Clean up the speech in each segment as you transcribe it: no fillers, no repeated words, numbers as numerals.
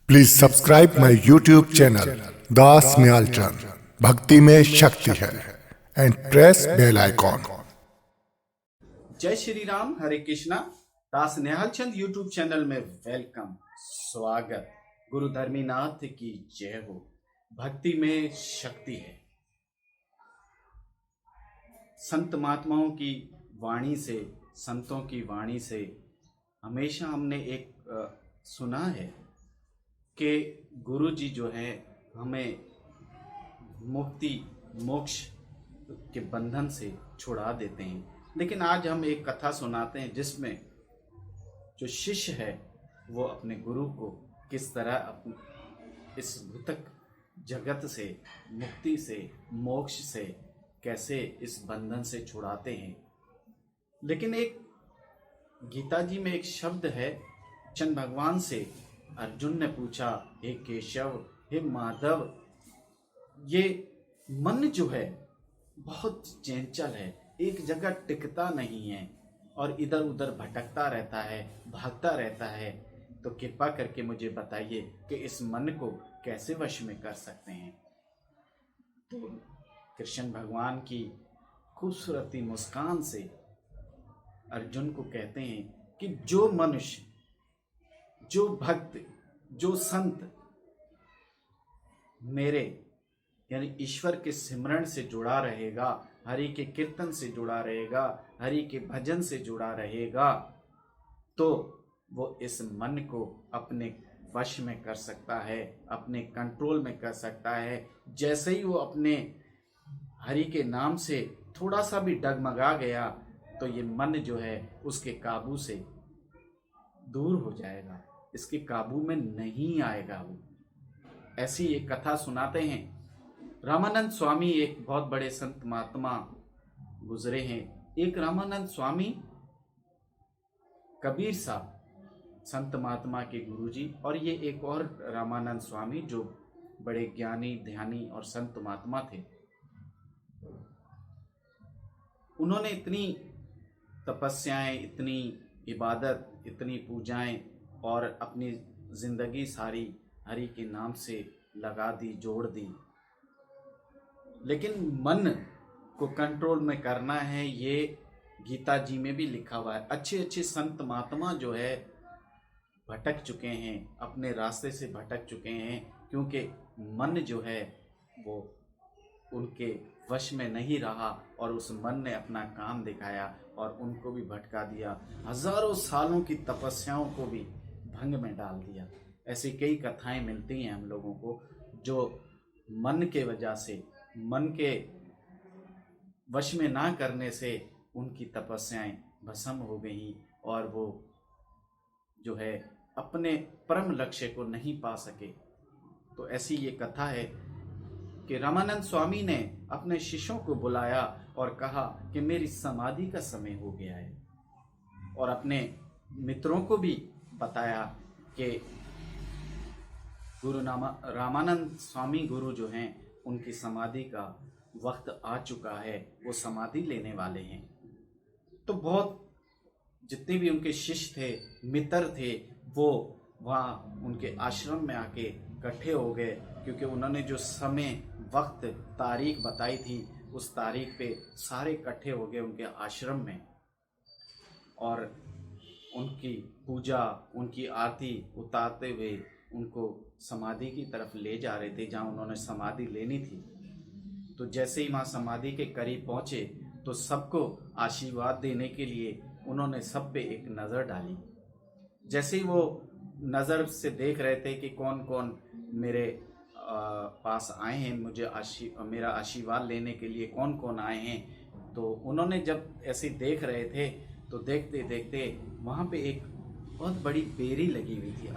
Please subscribe my YouTube channel Das Nyalchand भक्ति में शक्ति है एंड प्रेस बेल आइकॉन। जय श्री राम, हरे कृष्णा। दास न्यालचंद यूट्यूब चैनल में वेलकम, स्वागत। गुरु धर्मीनाथ की जय हो। भक्ति में शक्ति है। संत महात्माओं की वाणी से, संतों की वाणी से हमेशा हमने एक सुना है कि गुरु जी जो है हमें मुक्ति मोक्ष के बंधन से छुड़ा देते हैं। लेकिन आज हम एक कथा सुनाते हैं जिसमें जो शिष्य है वो अपने गुरु को किस तरह इस भूतक जगत से, मुक्ति से, मोक्ष से कैसे इस बंधन से छुड़ाते हैं। लेकिन एक गीता जी में एक शब्द है, कृष्ण भगवान से अर्जुन ने पूछा, हे केशव, हे माधव, ये मन जो है बहुत चंचल है, एक जगह टिकता नहीं है और इधर उधर भटकता रहता है, भागता रहता है। तो कृपा करके मुझे बताइए कि इस मन को कैसे वश में कर सकते हैं। तो कृष्ण भगवान की खूबसूरती मुस्कान से अर्जुन को कहते हैं कि जो मनुष्य, जो भक्त, जो संत मेरे यानी ईश्वर के सिमरण से जुड़ा रहेगा, हरि के कीर्तन से जुड़ा रहेगा, हरि के भजन से जुड़ा रहेगा, तो वो इस मन को अपने वश में कर सकता है, अपने कंट्रोल में कर सकता है। जैसे ही वो अपने हरि के नाम से थोड़ा सा भी डगमगा गया तो ये मन जो है उसके काबू से दूर हो जाएगा, इसके काबू में नहीं आएगा। वो ऐसी एक कथा सुनाते हैं। रामानंद स्वामी एक बहुत बड़े संत महात्मा गुजरे हैं। एक रामानंद स्वामी, कबीर साहब संत महात्मा के गुरुजी, और ये एक और रामानंद स्वामी जो बड़े ज्ञानी, ध्यानी और संत महात्मा थे। उन्होंने इतनी तपस्याएं, इतनी इबादत, इतनी पूजाएं और अपनी जिंदगी सारी हरि के नाम से लगा दी, जोड़ दी। लेकिन मन को कंट्रोल में करना है, ये गीता जी में भी लिखा हुआ है। अच्छे अच्छे संत महात्मा जो है भटक चुके हैं, अपने रास्ते से भटक चुके हैं, क्योंकि मन जो है वो उनके वश में नहीं रहा और उस मन ने अपना काम दिखाया और उनको भी भटका दिया, हजारों सालों की तपस्याओं को भी भंग में डाल दिया। ऐसी कई कथाएं मिलती हैं हम लोगों को जो मन के वजह से, मन के वश में ना करने से उनकी तपस्याएं भस्म हो गई और वो जो है अपने परम लक्ष्य को नहीं पा सके। तो ऐसी ये कथा है कि रामानंद स्वामी ने अपने शिष्यों को बुलाया और कहा कि मेरी समाधि का समय हो गया है, और अपने मित्रों को भी बताया कि रामानंद स्वामी गुरु जो हैं उनकी समाधि का वक्त आ चुका है, वो समाधि लेने वाले हैं। तो बहुत जितने भी उनके शिष्य थे, मित्र थे, वो वहाँ उनके आश्रम में आके इकट्ठे हो गए, क्योंकि उन्होंने जो समय, वक्त, तारीख बताई थी उस तारीख पे सारे इकट्ठे हो गए उनके आश्रम में और उनकी पूजा, उनकी आरती उतारते हुए उनको समाधि की तरफ ले जा रहे थे जहाँ उन्होंने समाधि लेनी थी। तो जैसे ही वहाँ समाधि के करीब पहुँचे तो सबको आशीर्वाद देने के लिए उन्होंने सब पे एक नज़र डाली। जैसे ही वो नज़र से देख रहे थे कि कौन कौन मेरे पास आए हैं, मुझे मेरा आशीर्वाद लेने के लिए कौन कौन आए हैं, तो उन्होंने जब ऐसे देख रहे थे तो देखते देखते वहाँ पे एक बहुत बड़ी बेरी लगी हुई थी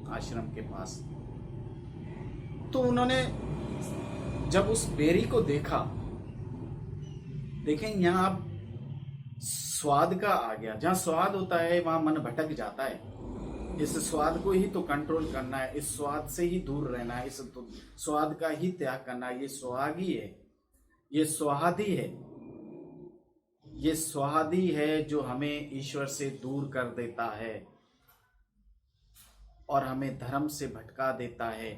आश्रम के पास। तो उन्होंने जब उस बेरी को देखा, देखें यहाँ अब स्वाद का आ गया। जहाँ स्वाद होता है वहाँ मन भटक जाता है। इस स्वाद को ही तो कंट्रोल करना है, इस स्वाद से ही दूर रहना है, इस स्वाद का ही त्याग करना है। ये सुहागी है, ये स्वादी है, ये स्वादी है जो हमें ईश्वर से दूर कर देता है। और हमें धर्म से भटका देता है,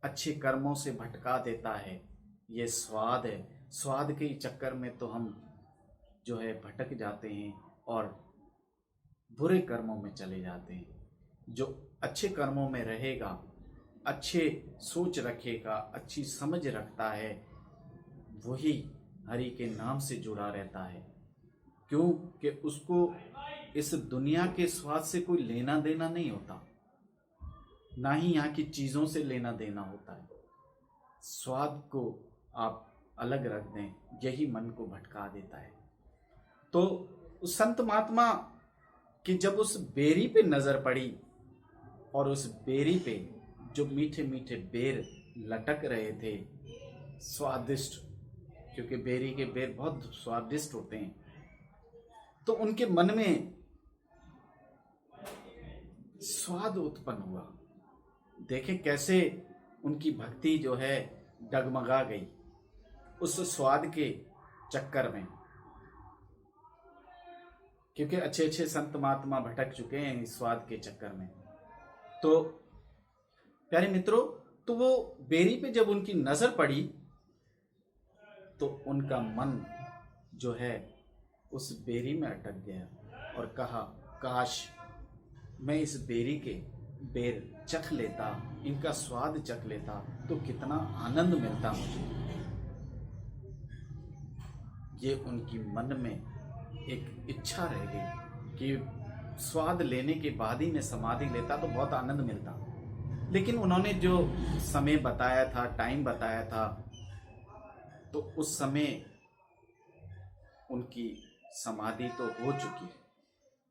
अच्छे कर्मों से भटका देता है, ये स्वाद है। स्वाद के चक्कर में तो हम जो है भटक जाते हैं और बुरे कर्मों में चले जाते हैं। जो अच्छे कर्मों में रहेगा, अच्छे सोच रखेगा, अच्छी समझ रखता है, वही हरि के नाम से जुड़ा रहता है। क्यों कि उसको इस दुनिया के स्वाद से कोई लेना देना नहीं होता, ना ही यहाँ की चीज़ों से लेना देना होता है। स्वाद को आप अलग रख दें, यही मन को भटका देता है। तो उस संत महात्मा की जब उस बेरी पे नज़र पड़ी और उस बेरी पे जो मीठे मीठे बेर लटक रहे थे, स्वादिष्ट, क्योंकि बेरी के बेर बहुत स्वादिष्ट होते हैं, तो उनके मन में स्वाद उत्पन्न हुआ। देखें कैसे उनकी भक्ति जो है डगमगा गई उस स्वाद के चक्कर में, क्योंकि अच्छे अच्छे संत महात्मा भटक चुके हैं इस स्वाद के चक्कर में। तो प्यारे मित्रों, तो वो बेरी पे जब उनकी नजर पड़ी तो उनका मन जो है उस बेरी में अटक गया और कहा, काश मैं इस बेरी के बेर चख लेता, इनका स्वाद चख लेता तो कितना आनंद मिलता मुझे। ये उनकी मन में एक इच्छा रह गई कि स्वाद लेने के बाद ही मैं समाधि लेता तो बहुत आनंद मिलता। लेकिन उन्होंने जो समय बताया था, टाइम बताया था, तो उस समय उनकी समाधि तो हो चुकी है,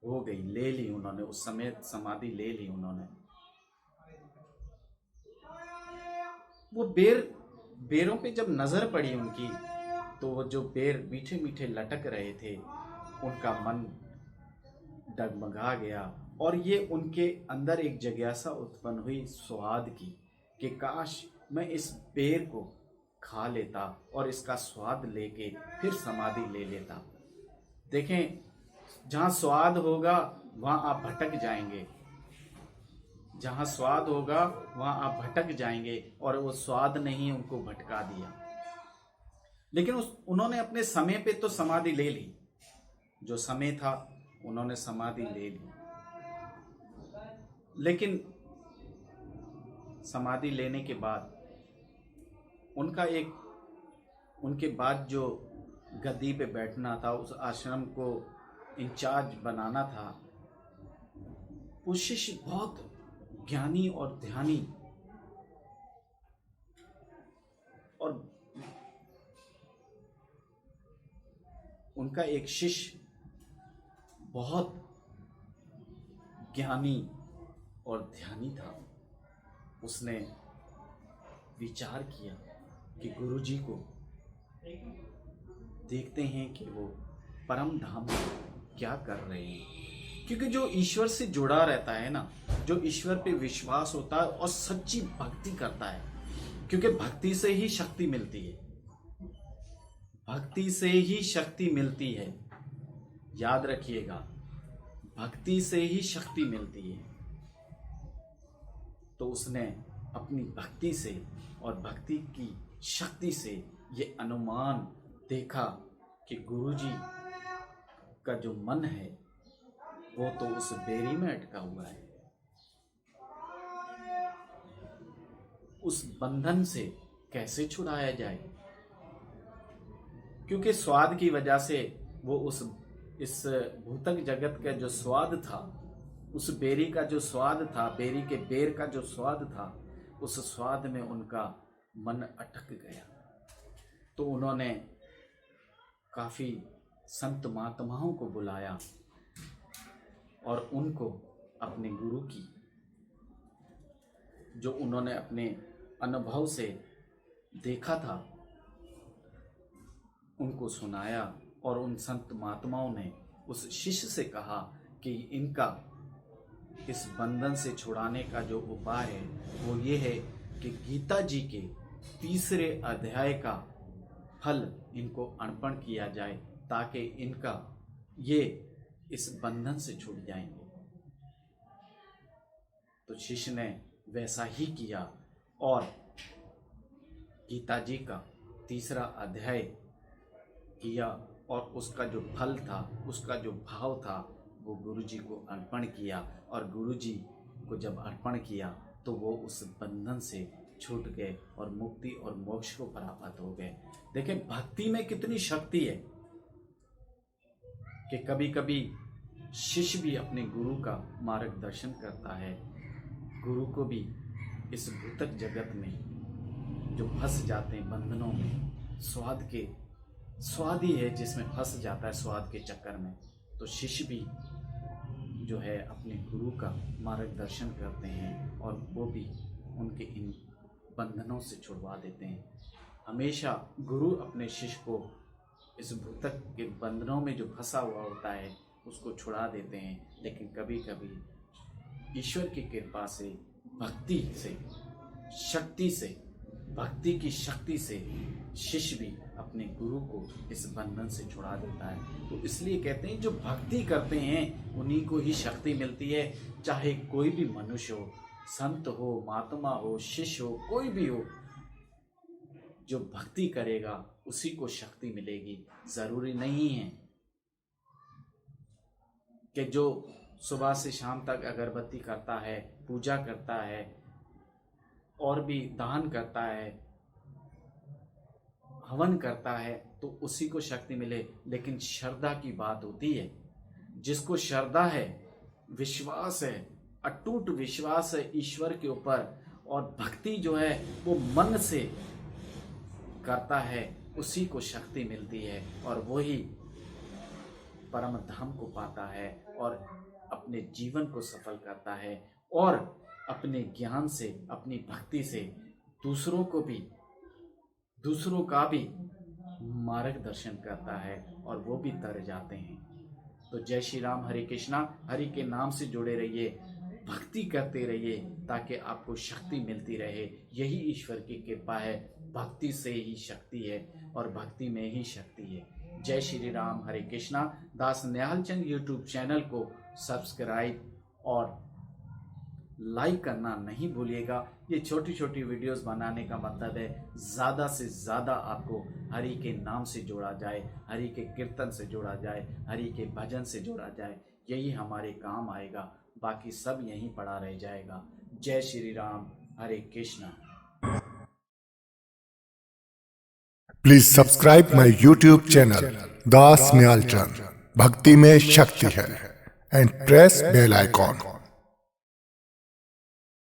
हो गई, ले ली उन्होंने, उस समय समाधि ले ली उन्होंने। वो बेरों पे जब नजर पड़ी उनकी, तो वो जो बेर मीठे मीठे लटक रहे थे, उनका मन डगमगा गया और ये उनके अंदर एक जिज्ञासा उत्पन्न हुई स्वाद की कि काश मैं इस बेर को खा लेता और इसका स्वाद लेके फिर समाधि ले लेता। देखें, जहाँ स्वाद होगा वहाँ आप भटक जाएंगे, जहाँ स्वाद होगा वहाँ आप भटक जाएंगे, और वो स्वाद नहीं उनको भटका दिया। लेकिन उन्होंने अपने समय पे तो समाधि ले ली, जो समय था उन्होंने समाधि ले ली। लेकिन समाधि लेने के बाद उनके बाद जो गद्दी पे बैठना था, उस आश्रम को इंचार्ज बनाना था, वो शिष्य बहुत ज्ञानी और ध्यानी और उनका एक शिष्य बहुत ज्ञानी और ध्यानी था। उसने विचार किया कि गुरुजी को देखते हैं कि वो परम धाम में क्या कर रहे हैं। क्योंकि जो ईश्वर से जुड़ा रहता है ना, जो ईश्वर पे विश्वास होता है और सच्ची भक्ति करता है, क्योंकि भक्ति से ही शक्ति मिलती है, भक्ति से ही शक्ति मिलती है। याद रखिएगा, भक्ति से ही शक्ति मिलती है। तो उसने अपनी भक्ति से और भक्ति की शक्ति से ये अनुमान देखा कि गुरुजी का जो मन है वो तो उस बेरी में अटका हुआ है, उस बंधन से कैसे छुड़ाया जाए। क्योंकि स्वाद की वजह से वो इस भूतक जगत का जो स्वाद था, उस बेरी का जो स्वाद था, बेरी के बेर का जो स्वाद था, उस स्वाद में उनका मन अटक गया। तो उन्होंने काफ़ी संत महात्माओं को बुलाया और उनको अपने गुरु की, जो उन्होंने अपने अनुभव से देखा था, उनको सुनाया। और उन संत महात्माओं ने उस शिष्य से कहा कि इनका इस बंधन से छुड़ाने का जो उपाय है वो ये है कि गीता जी के 3 अध्याय का फल इनको अर्पण किया जाए, ताकि इनका ये इस बंधन से छूट जाएंगे। तो शिष्य ने वैसा ही किया और गीता जी का 3रा अध्याय किया और उसका जो फल था, उसका जो भाव था, वो गुरु जी को अर्पण किया। और गुरु जी को जब अर्पण किया तो वो उस बंधन से छूट गए और मुक्ति और मोक्ष को प्राप्त हो गए। देखें भक्ति में कितनी शक्ति है कि कभी कभी शिष्य भी अपने गुरु का मार्गदर्शन करता है। गुरु को भी इस भौतिक जगत में जो फंस जाते हैं बंधनों में, स्वाद ही है जिसमें फंस जाता है स्वाद के चक्कर में, तो शिष्य भी जो है अपने गुरु का मार्गदर्शन करते हैं और वो भी उनके इन बंधनों से छुड़वा देते हैं। हमेशा गुरु अपने शिष्य को इस भौतिक के बंधनों में जो फंसा हुआ होता है उसको छुड़ा देते हैं, लेकिन कभी कभी ईश्वर की कृपा से, भक्ति से, भक्ति की शक्ति से शिष्य भी अपने गुरु को इस बंधन से छुड़ा देता है। तो इसलिए कहते हैं जो भक्ति करते हैं उन्हीं को ही शक्ति मिलती है। चाहे कोई भी मनुष्य हो, संत हो, महात्मा हो, शिष्य हो, कोई भी हो, जो भक्ति करेगा उसी को शक्ति मिलेगी। जरूरी नहीं है कि जो सुबह से शाम तक अगरबत्ती करता है, पूजा करता है और भी दान करता है, हवन करता है तो उसी को शक्ति मिले। लेकिन श्रद्धा की बात होती है। जिसको श्रद्धा है, विश्वास है, अटूट विश्वास है ईश्वर के ऊपर, और भक्ति जो है वो मन से करता है, उसी को शक्ति मिलती है और वही परम धाम को पाता है और अपने जीवन को सफल करता है और अपने ज्ञान से, अपनी भक्ति से दूसरों का भी मार्गदर्शन करता है और वो भी तर जाते हैं। तो जय श्री राम, हरे कृष्णा। हरि के नाम से जुड़े रहिए, भक्ति करते रहिए ताकि आपको शक्ति मिलती रहे। यही ईश्वर की कृपा है। भक्ति से ही शक्ति है और भक्ति में ही शक्ति है। जय श्री राम, हरे कृष्णा। दास निहाल चंद यूट्यूब चैनल को सब्सक्राइब और लाइक करना नहीं भूलिएगा। ये छोटी छोटी वीडियोस बनाने का मतलब है ज़्यादा से ज़्यादा आपको हरि के नाम से जोड़ा जाए, हरि के कीर्तन से जोड़ा जाए, हरि के भजन से जोड़ा जाए। यही हमारे काम आएगा, बाकी सब यहीं पड़ा रह जाएगा। जय Shri Ram, Hare Krishna. Please subscribe my YouTube channel Das Nihal Chand, भक्ति में शक्ति है, एंड प्रेस बेल आइकॉन।